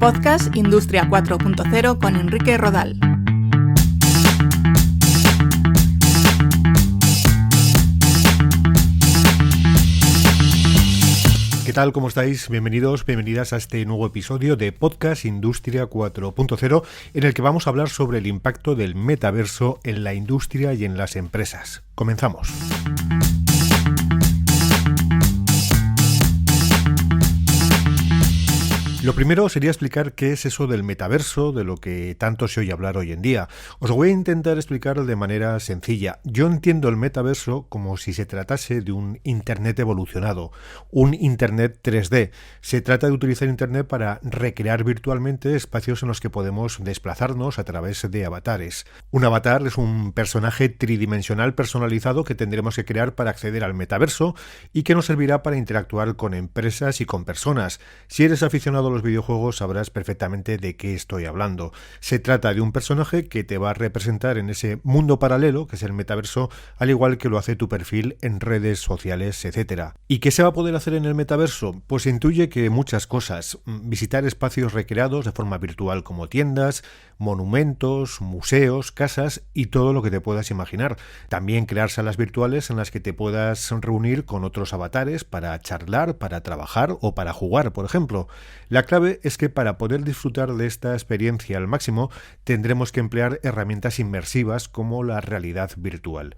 Podcast Industria 4.0 con Enrique Rodal. ¿Qué tal? ¿Cómo estáis? Bienvenidos, bienvenidas a este nuevo episodio de Podcast Industria 4.0 en el que vamos a hablar sobre el impacto del metaverso en la industria y en las empresas. Comenzamos. Lo primero sería explicar qué es eso del metaverso, de lo que tanto se oye hablar hoy en día. Os lo voy a intentar explicar de manera sencilla. Yo entiendo el metaverso como si se tratase de un Internet evolucionado, un Internet 3D. Se trata de utilizar Internet para recrear virtualmente espacios en los que podemos desplazarnos a través de avatares. Un avatar es un personaje tridimensional personalizado que tendremos que crear para acceder al metaverso y que nos servirá para interactuar con empresas y con personas. Si eres aficionado los videojuegos sabrás perfectamente de qué estoy hablando. Se trata de un personaje que te va a representar en ese mundo paralelo que es el metaverso, al igual que lo hace tu perfil en redes sociales, etcétera. ¿Y qué se va a poder hacer en el metaverso? Pues se intuye que muchas cosas. Visitar espacios recreados de forma virtual como tiendas, monumentos, museos, casas y todo lo que te puedas imaginar. También crear salas virtuales en las que te puedas reunir con otros avatares para charlar, para trabajar o para jugar, por ejemplo. La clave es que para poder disfrutar de esta experiencia al máximo tendremos que emplear herramientas inmersivas como la realidad virtual.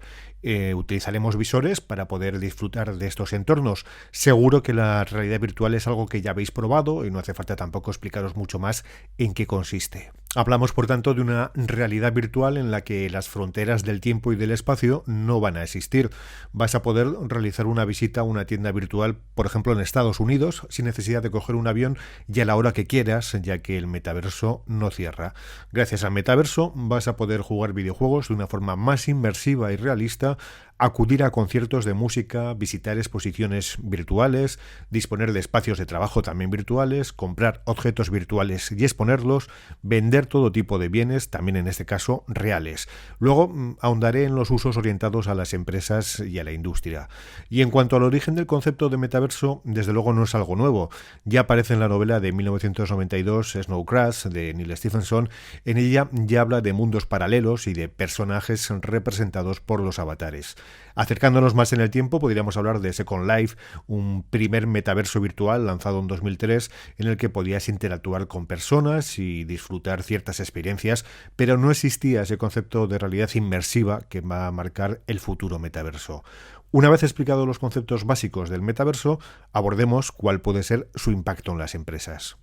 Utilizaremos visores para poder disfrutar de estos entornos. Seguro que la realidad virtual es algo que ya habéis probado y no hace falta tampoco explicaros mucho más en qué consiste. Hablamos, por tanto, de una realidad virtual en la que las fronteras del tiempo y del espacio no van a existir. Vas a poder realizar una visita a una tienda virtual, por ejemplo, en Estados Unidos, sin necesidad de coger un avión y a la hora que quieras, ya que el metaverso no cierra. Gracias al metaverso vas a poder jugar videojuegos de una forma más inmersiva y realista, acudir a conciertos de música, visitar exposiciones virtuales, disponer de espacios de trabajo también virtuales, comprar objetos virtuales y exponerlos, vender todo tipo de bienes, también en este caso reales. Luego ahondaré en los usos orientados a las empresas y a la industria. Y en cuanto al origen del concepto de metaverso, desde luego no es algo nuevo. Ya aparece en la novela de 1992 Snow Crash de Neal Stephenson. En ella ya habla de mundos paralelos y de personajes representados por los avatares. Acercándonos más en el tiempo, podríamos hablar de Second Life, un primer metaverso virtual lanzado en 2003 en el que podías interactuar con personas y disfrutar ciertas experiencias, pero no existía ese concepto de realidad inmersiva que va a marcar el futuro metaverso. Una vez explicados los conceptos básicos del metaverso, abordemos cuál puede ser su impacto en las empresas.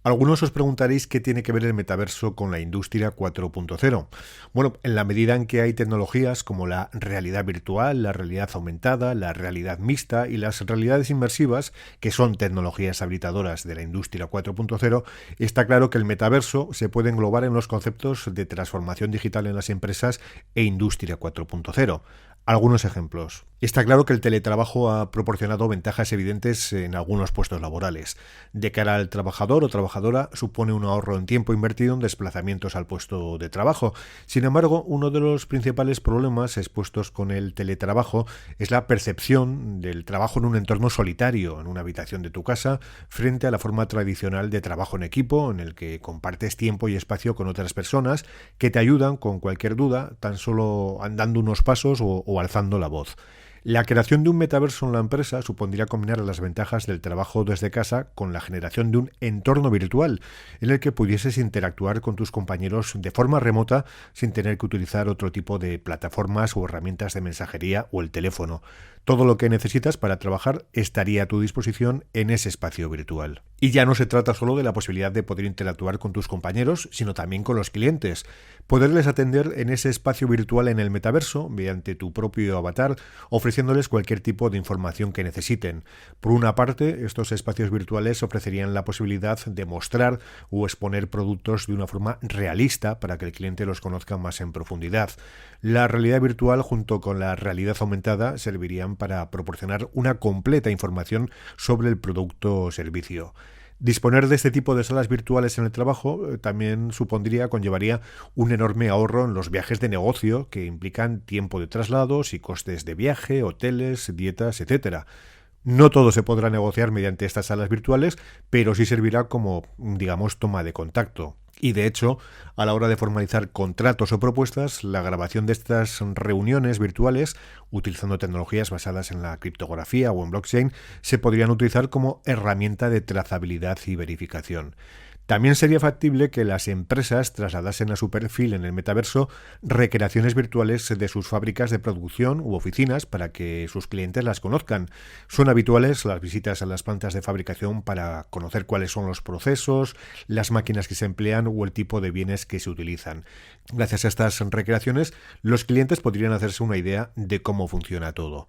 Algunos os preguntaréis qué tiene que ver el metaverso con la industria 4.0. Bueno, en la medida en que hay tecnologías como la realidad virtual, la realidad aumentada, la realidad mixta y las realidades inmersivas, que son tecnologías habilitadoras de la industria 4.0, está claro que el metaverso se puede englobar en los conceptos de transformación digital en las empresas e industria 4.0. Algunos ejemplos. Está claro que el teletrabajo ha proporcionado ventajas evidentes en algunos puestos laborales. De cara al trabajador o trabajadora supone un ahorro en tiempo invertido en desplazamientos al puesto de trabajo. Sin embargo, uno de los principales problemas expuestos con el teletrabajo es la percepción del trabajo en un entorno solitario, en una habitación de tu casa, frente a la forma tradicional de trabajo en equipo, en el que compartes tiempo y espacio con otras personas que te ayudan con cualquier duda, tan solo andando unos pasos o alzando la voz. La creación de un metaverso en la empresa supondría combinar las ventajas del trabajo desde casa con la generación de un entorno virtual en el que pudieses interactuar con tus compañeros de forma remota sin tener que utilizar otro tipo de plataformas o herramientas de mensajería o el teléfono. Todo lo que necesitas para trabajar estaría a tu disposición en ese espacio virtual. Y ya no se trata solo de la posibilidad de poder interactuar con tus compañeros, sino también con los clientes. Poderles atender en ese espacio virtual en el metaverso, mediante tu propio avatar, ofreciéndoles cualquier tipo de información que necesiten. Por una parte, estos espacios virtuales ofrecerían la posibilidad de mostrar o exponer productos de una forma realista para que el cliente los conozca más en profundidad. La realidad virtual junto con la realidad aumentada servirían para proporcionar una completa información sobre el producto o servicio. Disponer de este tipo de salas virtuales en el trabajo también conllevaría un enorme ahorro en los viajes de negocio que implican tiempo de traslados y costes de viaje, hoteles, dietas, etcétera. No todo se podrá negociar mediante estas salas virtuales, pero sí servirá como, digamos, toma de contacto. Y de hecho, a la hora de formalizar contratos o propuestas, la grabación de estas reuniones virtuales, utilizando tecnologías basadas en la criptografía o en blockchain, se podrían utilizar como herramienta de trazabilidad y verificación. También sería factible que las empresas trasladasen a su perfil en el metaverso recreaciones virtuales de sus fábricas de producción u oficinas para que sus clientes las conozcan. Son habituales las visitas a las plantas de fabricación para conocer cuáles son los procesos, las máquinas que se emplean o el tipo de bienes que se utilizan. Gracias a estas recreaciones, los clientes podrían hacerse una idea de cómo funciona todo.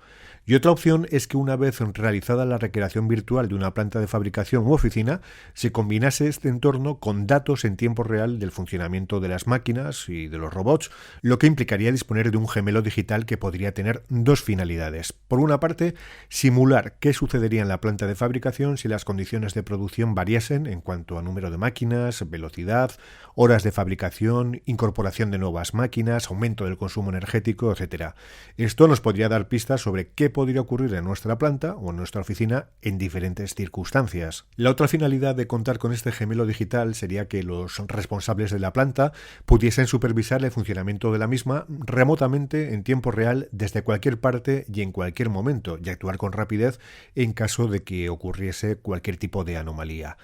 Y otra opción es que una vez realizada la recreación virtual de una planta de fabricación u oficina, se combinase este entorno con datos en tiempo real del funcionamiento de las máquinas y de los robots, lo que implicaría disponer de un gemelo digital que podría tener dos finalidades. Por una parte, simular qué sucedería en la planta de fabricación si las condiciones de producción variasen en cuanto a número de máquinas, velocidad, horas de fabricación, incorporación de nuevas máquinas, aumento del consumo energético, etc. Esto nos podría dar pistas sobre qué podría ocurrir en nuestra planta o en nuestra oficina en diferentes circunstancias. La otra finalidad de contar con este gemelo digital sería que los responsables de la planta pudiesen supervisar el funcionamiento de la misma remotamente en tiempo real desde cualquier parte y en cualquier momento y actuar con rapidez en caso de que ocurriese cualquier tipo de anomalía.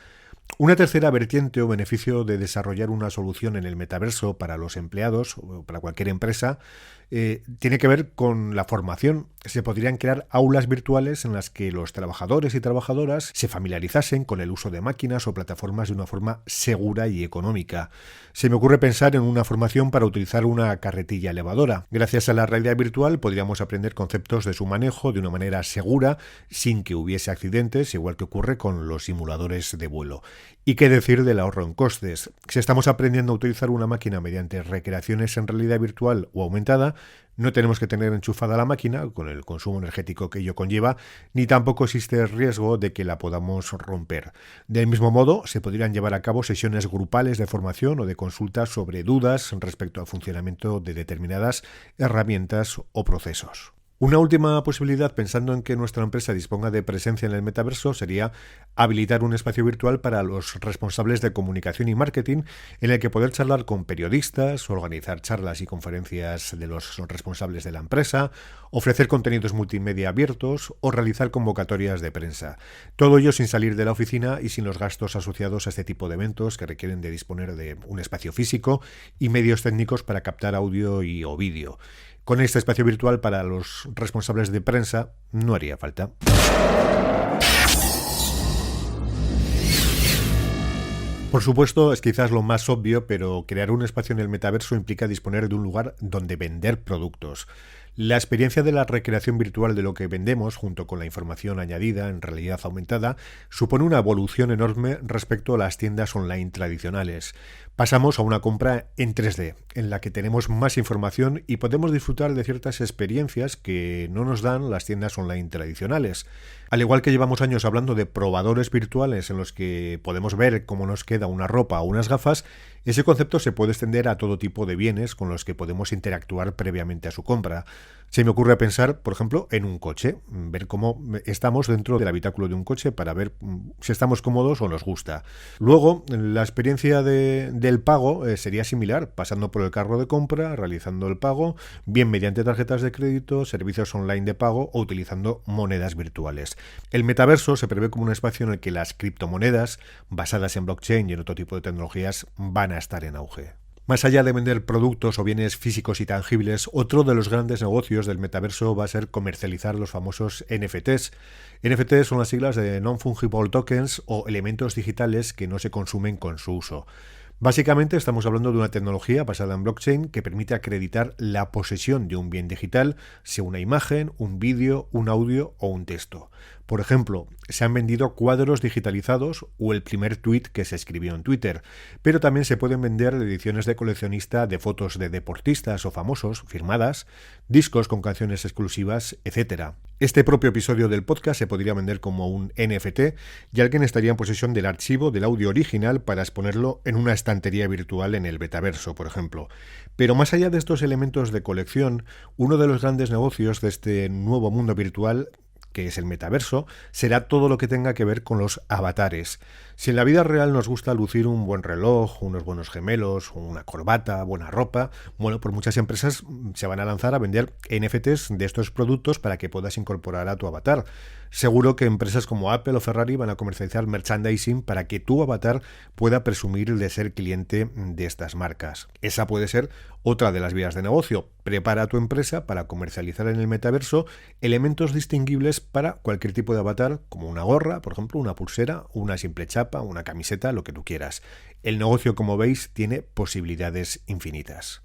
Una tercera vertiente o beneficio de desarrollar una solución en el metaverso para los empleados o para cualquier empresa tiene que ver con la formación. Se podrían crear aulas virtuales en las que los trabajadores y trabajadoras se familiarizasen con el uso de máquinas o plataformas de una forma segura y económica. Se me ocurre pensar en una formación para utilizar una carretilla elevadora. Gracias a la realidad virtual podríamos aprender conceptos de su manejo de una manera segura sin que hubiese accidentes, igual que ocurre con los simuladores de vuelo. ¿Y qué decir del ahorro en costes? Si estamos aprendiendo a utilizar una máquina mediante recreaciones en realidad virtual o aumentada, no tenemos que tener enchufada la máquina, con el consumo energético que ello conlleva, ni tampoco existe el riesgo de que la podamos romper. Del mismo modo, se podrían llevar a cabo sesiones grupales de formación o de consultas sobre dudas respecto al funcionamiento de determinadas herramientas o procesos. Una última posibilidad, pensando en que nuestra empresa disponga de presencia en el metaverso, sería habilitar un espacio virtual para los responsables de comunicación y marketing en el que poder charlar con periodistas, organizar charlas y conferencias de los responsables de la empresa, ofrecer contenidos multimedia abiertos o realizar convocatorias de prensa. Todo ello sin salir de la oficina y sin los gastos asociados a este tipo de eventos que requieren de disponer de un espacio físico y medios técnicos para captar audio o vídeo. Con este espacio virtual para los responsables de prensa no haría falta. Por supuesto, es quizás lo más obvio, pero crear un espacio en el metaverso implica disponer de un lugar donde vender productos. La experiencia de la recreación virtual de lo que vendemos, junto con la información añadida en realidad aumentada, supone una evolución enorme respecto a las tiendas online tradicionales. Pasamos a una compra en 3D, en la que tenemos más información y podemos disfrutar de ciertas experiencias que no nos dan las tiendas online tradicionales. Al igual que llevamos años hablando de probadores virtuales en los que podemos ver cómo nos queda una ropa o unas gafas, ese concepto se puede extender a todo tipo de bienes con los que podemos interactuar previamente a su compra. Se me ocurre pensar, por ejemplo, en un coche, ver cómo estamos dentro del habitáculo de un coche para ver si estamos cómodos o nos gusta. Luego, la experiencia del pago sería similar, pasando por el carro de compra, realizando el pago, bien mediante tarjetas de crédito, servicios online de pago o utilizando monedas virtuales. El metaverso se prevé como un espacio en el que las criptomonedas, basadas en blockchain y en otro tipo de tecnologías, van a estar en auge. Más allá de vender productos o bienes físicos y tangibles, otro de los grandes negocios del metaverso va a ser comercializar los famosos NFTs. NFTs son las siglas de Non-Fungible Tokens o elementos digitales que no se consumen con su uso. Básicamente estamos hablando de una tecnología basada en blockchain que permite acreditar la posesión de un bien digital, sea una imagen, un vídeo, un audio o un texto. Por ejemplo, se han vendido cuadros digitalizados o el primer tuit que se escribió en Twitter, pero también se pueden vender ediciones de coleccionista de fotos de deportistas o famosos firmadas, discos con canciones exclusivas, etc. Este propio episodio del podcast se podría vender como un NFT y alguien estaría en posesión del archivo del audio original para exponerlo en una estantería virtual en el metaverso, por ejemplo. Pero más allá de estos elementos de colección, uno de los grandes negocios de este nuevo mundo virtual que es el metaverso, será todo lo que tenga que ver con los avatares. Si en la vida real nos gusta lucir un buen reloj, unos buenos gemelos, una corbata, buena ropa, bueno, pues muchas empresas se van a lanzar a vender NFTs de estos productos para que puedas incorporar a tu avatar. Seguro que empresas como Apple o Ferrari van a comercializar merchandising para que tu avatar pueda presumir de ser cliente de estas marcas. Esa puede ser otra de las vías de negocio. Prepara a tu empresa para comercializar en el metaverso elementos distinguibles para cualquier tipo de avatar, como una gorra, por ejemplo, una pulsera, una simple chapa, una camiseta, lo que tú quieras. El negocio, como veis, tiene posibilidades infinitas.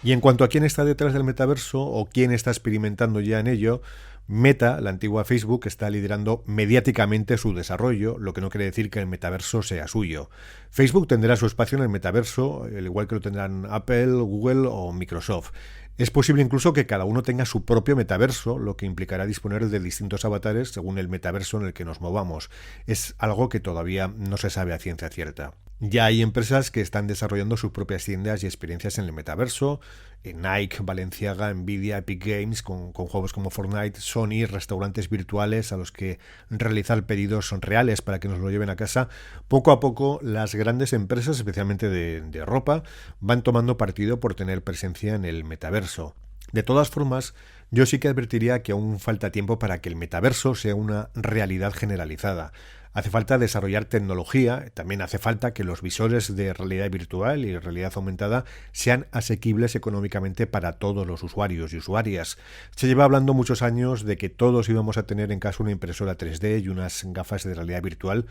Y en cuanto a quién está detrás del metaverso o quién está experimentando ya en ello, Meta, la antigua Facebook, está liderando mediáticamente su desarrollo, lo que no quiere decir que el metaverso sea suyo. Facebook tendrá su espacio en el metaverso, al igual que lo tendrán Apple, Google o Microsoft. Es posible incluso que cada uno tenga su propio metaverso, lo que implicará disponer de distintos avatares según el metaverso en el que nos movamos. Es algo que todavía no se sabe a ciencia cierta. Ya hay empresas que están desarrollando sus propias tiendas y experiencias en el metaverso. Nike, Balenciaga, Nvidia, Epic Games, con juegos como Fortnite, Sony, restaurantes virtuales a los que realizar pedidos son reales para que nos lo lleven a casa. Poco a poco las grandes empresas, especialmente de ropa, van tomando partido por tener presencia en el metaverso. De todas formas, yo sí que advertiría que aún falta tiempo para que el metaverso sea una realidad generalizada. Hace falta desarrollar tecnología, también hace falta que los visores de realidad virtual y realidad aumentada sean asequibles económicamente para todos los usuarios y usuarias. Se lleva hablando muchos años de que todos íbamos a tener en casa una impresora 3D y unas gafas de realidad virtual,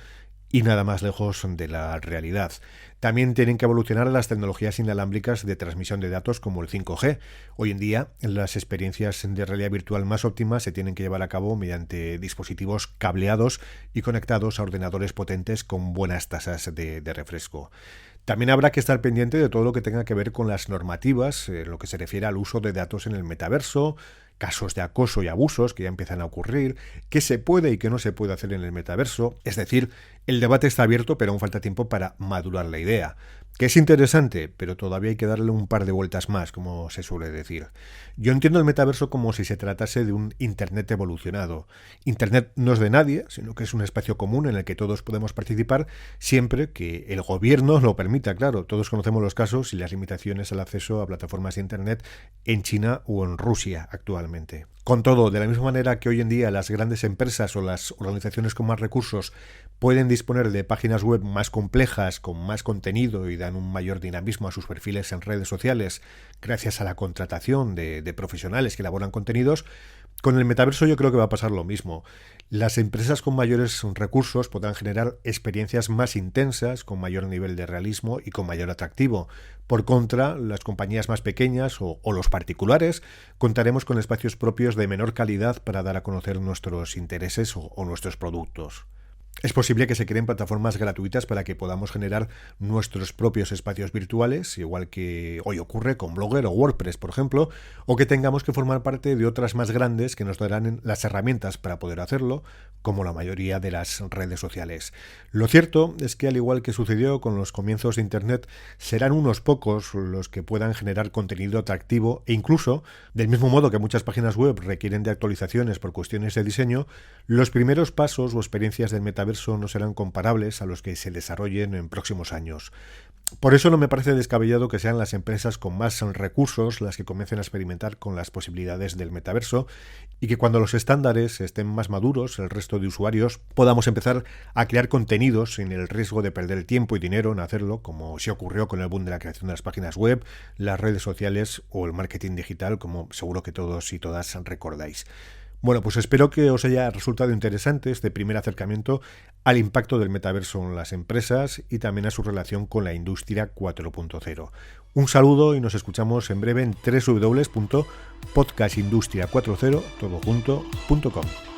y nada más lejos de la realidad. También tienen que evolucionar las tecnologías inalámbricas de transmisión de datos como el 5G. Hoy en día, las experiencias de realidad virtual más óptimas se tienen que llevar a cabo mediante dispositivos cableados y conectados a ordenadores potentes con buenas tasas de refresco. También habrá que estar pendiente de todo lo que tenga que ver con las normativas, en lo que se refiere al uso de datos en el metaverso, casos de acoso y abusos que ya empiezan a ocurrir, qué se puede y qué no se puede hacer en el metaverso. Es decir, el debate está abierto, pero aún falta tiempo para madurar la idea. Que es interesante, pero todavía hay que darle un par de vueltas más, como se suele decir. Yo entiendo el metaverso como si se tratase de un Internet evolucionado. Internet no es de nadie, sino que es un espacio común en el que todos podemos participar, siempre que el gobierno lo permita, claro. Todos conocemos los casos y las limitaciones al acceso a plataformas de Internet en China o en Rusia actualmente. Con todo, de la misma manera que hoy en día las grandes empresas o las organizaciones con más recursos pueden disponer de páginas web más complejas, con más contenido y dan un mayor dinamismo a sus perfiles en redes sociales gracias a la contratación de profesionales que elaboran contenidos, con el metaverso yo creo que va a pasar lo mismo. Las empresas con mayores recursos podrán generar experiencias más intensas, con mayor nivel de realismo y con mayor atractivo. Por contra, las compañías más pequeñas o los particulares contaremos con espacios propios de menor calidad para dar a conocer nuestros intereses o nuestros productos. Es posible que se creen plataformas gratuitas para que podamos generar nuestros propios espacios virtuales, igual que hoy ocurre con Blogger o WordPress, por ejemplo, o que tengamos que formar parte de otras más grandes que nos darán las herramientas para poder hacerlo, como la mayoría de las redes sociales. Lo cierto es que, al igual que sucedió con los comienzos de Internet, serán unos pocos los que puedan generar contenido atractivo e incluso, del mismo modo que muchas páginas web requieren de actualizaciones por cuestiones de diseño, los primeros pasos o experiencias del metaverso no serán comparables a los que se desarrollen en próximos años. Por eso no me parece descabellado que sean las empresas con más recursos las que comiencen a experimentar con las posibilidades del metaverso y que cuando los estándares estén más maduros, el resto de usuarios podamos empezar a crear contenidos sin el riesgo de perder el tiempo y dinero en hacerlo, como sí ocurrió con el boom de la creación de las páginas web, las redes sociales o el marketing digital, como seguro que todos y todas recordáis. Bueno, pues espero que os haya resultado interesante este primer acercamiento al impacto del metaverso en las empresas y también a su relación con la industria 4.0. Un saludo y nos escuchamos en breve en www.podcastindustria40todojunto.com.